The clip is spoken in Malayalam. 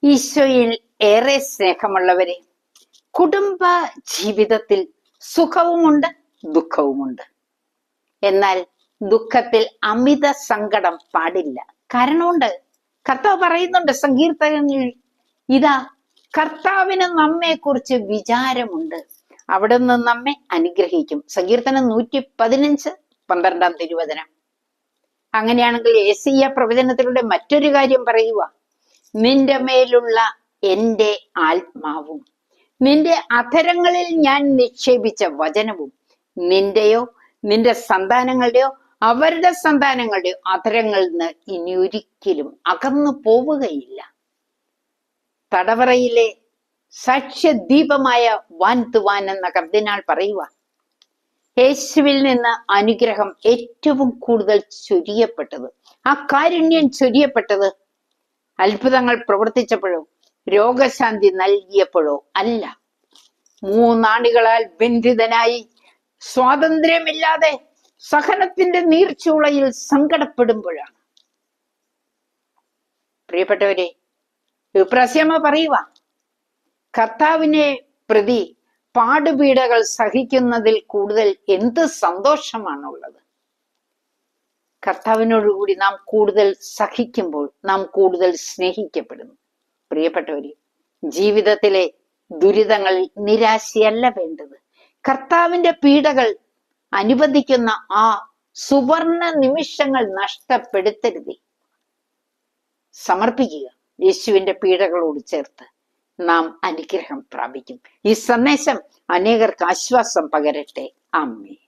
ഈശോയിൽ ഏറെ സ്നേഹമുള്ളവരെ, കുടുംബ ജീവിതത്തിൽ സുഖവുമുണ്ട് ദുഃഖവുമുണ്ട്. എന്നാൽ ദുഃഖത്തിൽ അമിത സങ്കടം പാടില്ല. കാരണമുണ്ട്. കർത്താവ് പറയുന്നുണ്ട് സങ്കീർത്തനങ്ങളിൽ, ഇതാ കർത്താവിന് നമ്മെ കുറിച്ച് വിചാരമുണ്ട്, അവിടുന്ന് നമ്മെ അനുഗ്രഹിക്കും. സങ്കീർത്തനം 115 12 തിരുവചനം. അങ്ങനെയാണെങ്കിൽ യെശയ്യാ പ്രവചനത്തിലൂടെ മറ്റൊരു കാര്യം പറയുക, നിന്റെ മേലുള്ള എന്റെ ആത്മാവും നിന്റെ അധരങ്ങളിൽ ഞാൻ നിക്ഷേപിച്ച വചനവും നിന്റെയോ നിന്റെ സന്താനങ്ങളുടെയോ അവരുടെ സന്താനങ്ങളുടെയോ അധരങ്ങളിൽ നിന്ന് ഇനി ഒരിക്കലും അകന്നു പോവുകയില്ല. തടവറയിലെ സാക്ഷ്യദീപമായ വാൻ തുവാൻ എന്ന കർദിനാൾ പറയുക, യേശുവിൽ നിന്ന് അനുഗ്രഹം ഏറ്റവും കൂടുതൽ ചൊരിയപ്പെട്ടത്, ആ കാരുണ്യം ചൊരിയപ്പെട്ടത് അത്ഭുതങ്ങൾ പ്രവർത്തിച്ചപ്പോഴോ രോഗശാന്തി നൽകിയപ്പോഴോ അല്ല, 3 ആണികളാൽ ബന്ധിതനായി സ്വാതന്ത്ര്യമില്ലാതെ സഹനത്തിന്റെ നീർച്ചൂളയിൽ സങ്കടപ്പെടുമ്പോഴാണ്. പ്രിയപ്പെട്ടവരെ, യുപ്രാസ്യമ്മ പറയുക, കർത്താവിനെ പ്രതി പാടുപീഡകൾ സഹിക്കുന്നതിൽ കൂടുതൽ എന്ത് സന്തോഷമാണുള്ളത്. കർത്താവിനോടുകൂടി നാം കൂടുതൽ സഹിക്കുമ്പോൾ നാം കൂടുതൽ സ്നേഹിക്കപ്പെടുന്നു. പ്രിയപ്പെട്ടവരെ, ജീവിതത്തിലെ ദുരിതങ്ങളിൽ നിരാശയല്ല വേണ്ടത്. കർത്താവിന്റെ പീഡകൾ അനുവദിക്കുന്ന ആ സുവർണ നിമിഷങ്ങൾ നഷ്ടപ്പെടുത്തരുതേ. സമർപ്പിക്കുക. യേശുവിന്റെ പീഡകളോട് ചേർത്ത് നാം അനുഗ്രഹം പ്രാപിക്കും. ഈ സന്ദേശം അനേകർക്ക് ആശ്വാസം പകരട്ടെ. ആമേൻ.